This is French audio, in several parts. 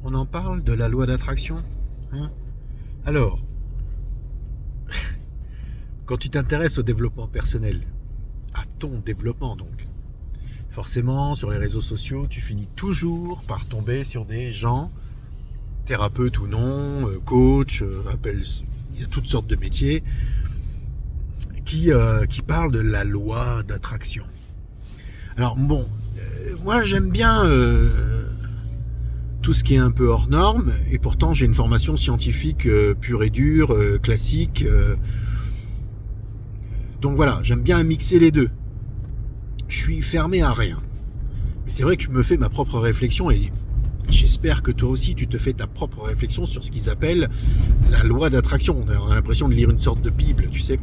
On en parle de la loi d'attraction, hein? Alors, quand tu t'intéresses au développement personnel, à ton développement donc, forcément sur les réseaux sociaux, tu finis toujours par tomber sur des gens, thérapeutes ou non, coach, il y a toutes sortes de métiers, qui parlent de la loi d'attraction. Alors bon, moi j'aime bien tout ce qui est un peu hors norme, et pourtant j'ai une formation scientifique pure et dure, classique. Donc voilà, j'aime bien mixer les deux. Je suis fermé à rien. Mais c'est vrai que je me fais ma propre réflexion, et j'espère que toi aussi tu te fais ta propre réflexion sur ce qu'ils appellent la loi d'attraction. On a l'impression de lire une sorte de Bible, tu sais.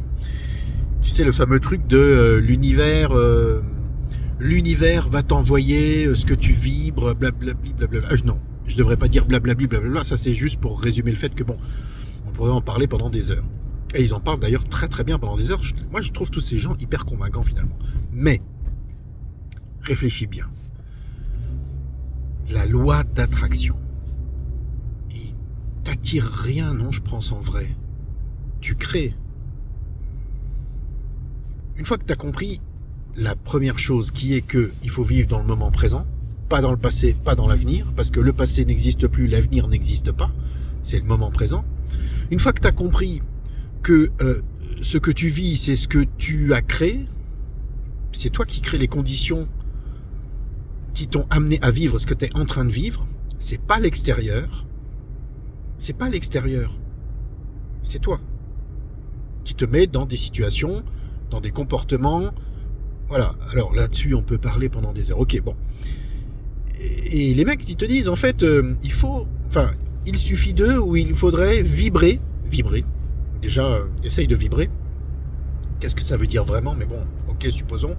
Tu sais, le fameux truc de l'univers... l'univers va t'envoyer ce que tu vibres, blablabli, blablabla. Non, je devrais pas dire blablabli, blablabla. Ça, c'est juste pour résumer le fait que, bon, on pourrait en parler pendant des heures. Et ils en parlent d'ailleurs très très bien pendant des heures. Moi, je trouve tous ces gens hyper convaincants finalement. Mais, réfléchis bien. La loi d'attraction. Il t'attire rien, non, je pense en vrai. Tu crées. Une fois que tu as compris la première chose qui est que il faut vivre dans le moment présent, pas dans le passé, pas dans l'avenir, parce que le passé n'existe plus, l'avenir n'existe pas, c'est le moment présent. Une fois que tu as compris que ce que tu vis, c'est ce que tu as créé, c'est toi qui crée les conditions qui t'ont amené à vivre ce que tu es en train de vivre, c'est pas l'extérieur, c'est pas l'extérieur, c'est toi qui te met dans des situations, dans des comportements. Voilà, alors là-dessus, on peut parler pendant des heures. Ok, bon. Et les mecs, ils te disent, en fait, il suffit d'eux, ou il faudrait vibrer. Déjà, essaye de vibrer. Qu'est-ce que ça veut dire vraiment? Mais bon, ok, supposons.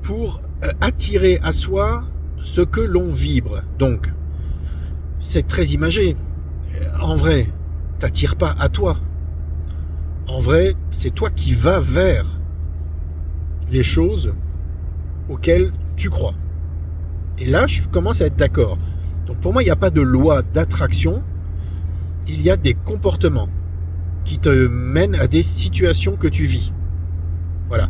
Pour attirer à soi ce que l'on vibre. Donc, c'est très imagé. En vrai, t'attires pas à toi. En vrai, c'est toi qui vas vers les choses auxquelles tu crois. Et là, je commence à être d'accord. Donc pour moi, il n'y a pas de loi d'attraction, il y a des comportements qui te mènent à des situations que tu vis. Voilà.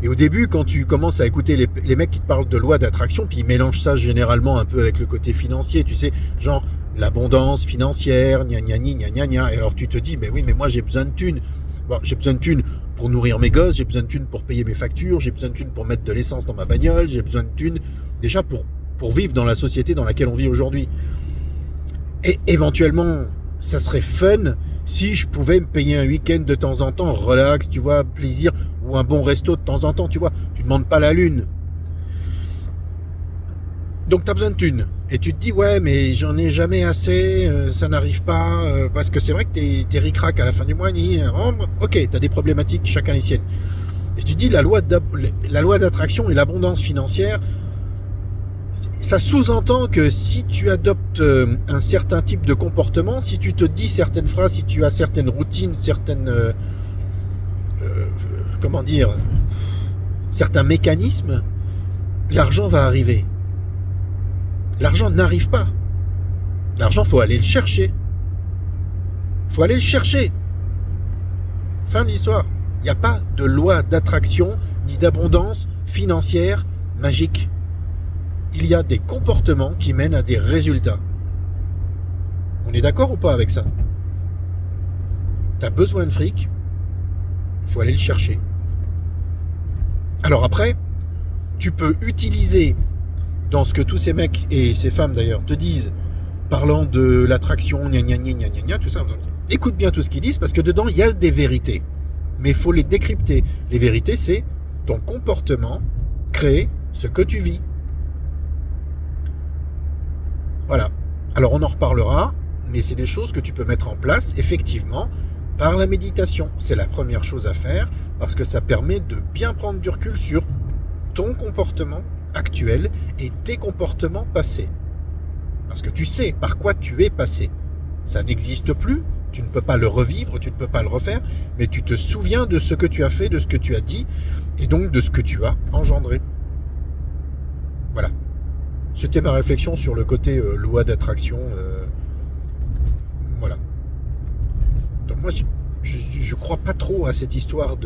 Et au début, quand tu commences à écouter les mecs qui te parlent de loi d'attraction, puis ils mélangent ça généralement un peu avec le côté financier, tu sais, genre l'abondance financière, gna gna gna gna gna. Et alors tu te dis, mais oui, mais moi j'ai besoin de thunes. Bon, j'ai besoin de thunes pour nourrir mes gosses, j'ai besoin de thunes pour payer mes factures, j'ai besoin de thunes pour mettre de l'essence dans ma bagnole, j'ai besoin de thunes déjà pour vivre dans la société dans laquelle on vit aujourd'hui. Et éventuellement, ça serait fun si je pouvais me payer un week-end de temps en temps, relax, tu vois, plaisir, ou un bon resto de temps en temps, tu vois. Tu demandes pas la lune. Donc tu as besoin de thunes. Et tu te dis, ouais, mais j'en ai jamais assez, ça n'arrive pas, parce que c'est vrai que t'es ric-rac à la fin du mois, ok, t'as des problématiques, chacun les siennes. Et tu te dis, la loi d'attraction et l'abondance financière, ça sous-entend que si tu adoptes un certain type de comportement, si tu te dis certaines phrases, si tu as certaines routines, certains mécanismes, l'argent va arriver. L'argent n'arrive pas. L'argent, faut aller le chercher. Faut aller le chercher. Fin de l'histoire. Il n'y a pas de loi d'attraction ni d'abondance financière magique. Il y a des comportements qui mènent à des résultats. On est d'accord ou pas avec ça? T'as besoin de fric, il faut aller le chercher. Alors après, tu peux utiliser dans ce que tous ces mecs et ces femmes d'ailleurs te disent, parlant de l'attraction, gna gna gna gna gna, tout ça. Écoute bien tout ce qu'ils disent parce que dedans il y a des vérités. Mais il faut les décrypter. Les vérités, c'est ton comportement crée ce que tu vis. Voilà. Alors on en reparlera, mais c'est des choses que tu peux mettre en place, effectivement, par la méditation. C'est la première chose à faire, parce que ça permet de bien prendre du recul sur ton comportement actuel et tes comportements passés. Parce que tu sais par quoi tu es passé. Ça n'existe plus, tu ne peux pas le revivre, tu ne peux pas le refaire, mais tu te souviens de ce que tu as fait, de ce que tu as dit, et donc de ce que tu as engendré. Voilà. C'était ma réflexion sur le côté loi d'attraction. Voilà. Donc moi, je crois pas trop à cette histoire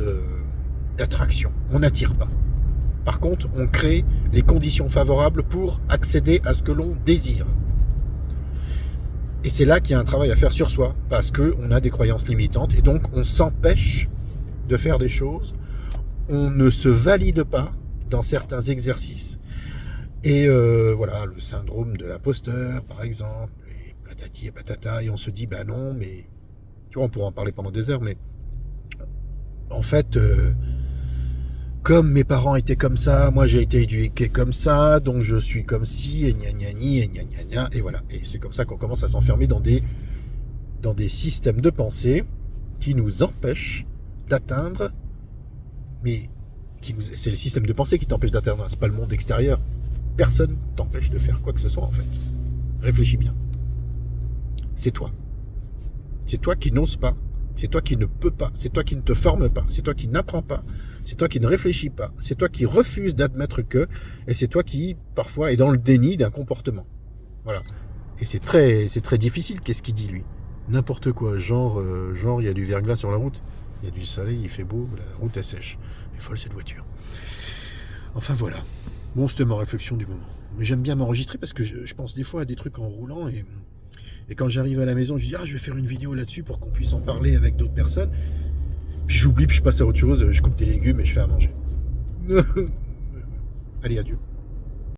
d'attraction. On n'attire pas. Par contre, on crée les conditions favorables pour accéder à ce que l'on désire. Et c'est là qu'il y a un travail à faire sur soi, parce qu'on a des croyances limitantes, et donc on s'empêche de faire des choses, on ne se valide pas dans certains exercices. Et voilà, le syndrome de l'imposteur, par exemple, et patati et patata, et on se dit, bah non, mais... Tu vois, on pourra en parler pendant des heures, mais... En fait... comme mes parents étaient comme ça, moi j'ai été éduqué comme ça, donc je suis comme ci, et gna gna gna, et gna gna gna, et voilà. Et c'est comme ça qu'on commence à s'enfermer dans des systèmes de pensée qui nous empêchent d'atteindre, mais c'est le système de pensée qui t'empêche d'atteindre, c'est pas le monde extérieur. Personne t'empêche de faire quoi que ce soit en fait. Réfléchis bien. C'est toi. C'est toi qui n'oses pas. C'est toi qui ne peux pas, c'est toi qui ne te formes pas, c'est toi qui n'apprends pas, c'est toi qui ne réfléchis pas, c'est toi qui refuses d'admettre que, et c'est toi qui, parfois, est dans le déni d'un comportement. Voilà. Et c'est très difficile, qu'est-ce qu'il dit, lui? N'importe quoi, genre, il y a du verglas sur la route, il y a du soleil, il fait beau, la route est sèche. Elle est folle, cette voiture. Enfin, voilà. Bon, c'était ma réflexion du moment. Mais j'aime bien m'enregistrer parce que je pense des fois à des trucs en roulant et quand j'arrive à la maison, je dis je vais faire une vidéo là-dessus pour qu'on puisse en parler avec d'autres personnes. Puis j'oublie, puis je passe à autre chose, je coupe des légumes et je fais à manger. Allez, adieu.